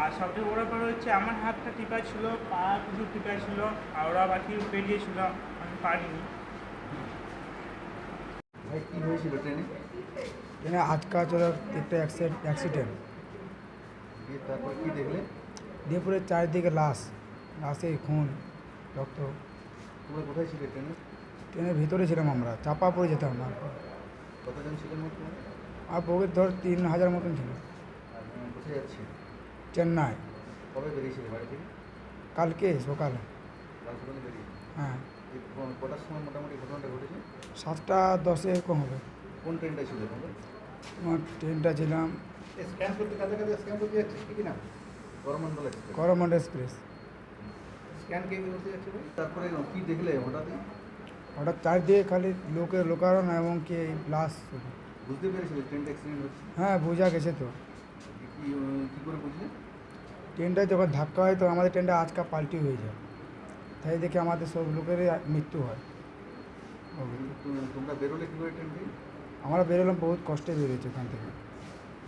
আর সবচেয়ে বড় ব্যাপার হচ্ছে আমার হাতটা টিপা ছিল, পা কিছু টিপা ছিল, আর ওরা বাকি বেরিয়েছিল, আমি পারিনি। ভাই কী হয়েছিল ট্রেনে? ট্রেনে আজকা চলার একটা অ্যাক্সিডেন্ট দিয়ে তারপর কী দেখলে? দিয়ে পুরো চারিদিকে লাশে খুন, রক্ত। তোমরা কোথায় ছিলে ট্রেনে? ট্রেনের ভিতরে ছিলাম, আমরা চাপা পড়ে যেতাম না। কতজন ছিলেন মোট তোমার? আর বউয়ের ধর 3,000 মতন ছিল। আর কোথায় যাচ্ছে? চেন্নাই। কবে বেরিয়েছিলে বাড়ি থেকে? কালকে সকালে। কাল সকালে বেরিয়ে? হ্যাঁ, কটার সময় মোটামুটি ঘটনাটা ঘটেছে? 7:10 এরকম হবে। কোন ট্রেনটা ছিল তোমরা? আমার ট্রেনটা ছিলাম স্ক্যান করতে কাছাকাছি স্ক্যান করতে যাচ্ছে কি না? Coromandel express. Coromandel express. Scan কে করতে যাচ্ছে ভাই? তারপরে কী দেখলে হঠাৎই? হঠাৎ চারিদিকে খালি লোকারণ এবং কি লাশ শুধু। বুঝতে পেরেছিলে ট্রেনটা অ্যাক্সিডেন্ট হচ্ছে? হ্যাঁ, বোঝা গেছে তো। কী করে বুঝলে? ট্রেনটা যখন ধাক্কা হয় তো আমাদের ট্রেনটা আজকা পাল্টি হয়ে যায়, তাই দেখে আমাদের সব লোকেরই মৃত্যু হয়। তোমরা বেরোলে কী করে ট্রেন থেকে? আমরা বেরোলাম, বহুত কষ্টে বেরিয়েছি ওখান থেকে।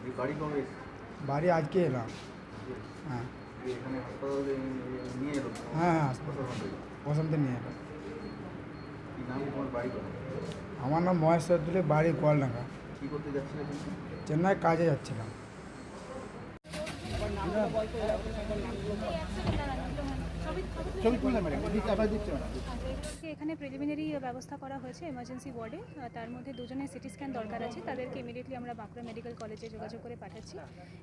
এই বাড়ি কবে এসেছে? বাড়ি আজকে এলাম। হ্যাঁ এখানে হাসপাতালে নিয়ে এলো? হ্যাঁ হ্যাঁ, হাসপাতাল বসন্তে নিয়ে এলাম। কী নাম তোমার বাড়ি কবে? আমার নাম মহেশ চৌধুরী, বাড়ি গোয়ালডাঙ্গা। কী করতে যাচ্ছিলে তুমি? চেন্নাই কাজে যাচ্ছিলাম। ছবি তুললেন ম্যাডাম, আবার দিচ্ছে ম্যাডাম। এগুলোকে এখানে প্রিলিমিনারি ব্যবস্থা করা হয়েছে এমার্জেন্সি ওয়ার্ডে। তার মধ্যে দুজনের সিটি স্ক্যান দরকার আছে, তাদেরকে ইমিডিয়েটলি আমরা বাঁকুড়া মেডিকেল কলেজে যোগাযোগ করে পাঠাচ্ছি,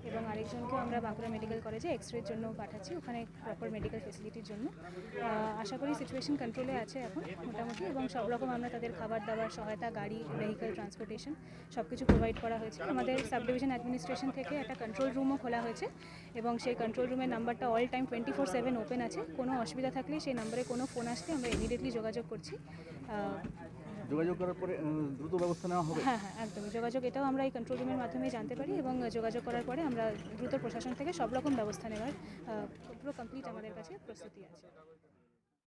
এবং আরেকজনকেও আমরা বাঁকুড়া মেডিকেল কলেজে এক্স-রের জন্য পাঠাচ্ছি, ওখানে প্রপার মেডিকেল ফেসিলিটির জন্য। আশা করি সিচুয়েশন কন্ট্রোলে আছে এখন মোটামুটি, এবং সব রকম আমরা তাদের খাবার দাবার সহায়তা, গাড়ি, ভেহিক্যাল ট্রান্সপোর্টেশন সব কিছু প্রোভাইড করা হয়েছে। আমাদের সাব ডিভিশন অ্যাডমিনিস্ট্রেশন থেকে একটা কন্ট্রোল রুমও খোলা হয়েছে, এবং সেই কন্ট্রোল রুমের নাম্বারটা অল টাইম 24/7 ওপেন আছে। কোনো অসুবিধা থাকলে সেই নাম্বারে কোনো ফোন আসলে আমরা ইমিডিয়েটলি যোগাযোগ করছি। যোগাযোগ করার পরে দ্রুত ব্যবস্থা নেওয়া হবে? হ্যাঁ হ্যাঁ, একদমই যোগাযোগ, এটাও আমরা এই কন্ট্রোল রুমের মাধ্যমে জানতে পারি, এবং যোগাযোগ করার পরে আমরা দ্রুত প্রশাসন থেকে সব রকম ব্যবস্থা নেওয়ার পুরো কমপ্লিট আমাদের কাছে প্রস্তুতি আছে।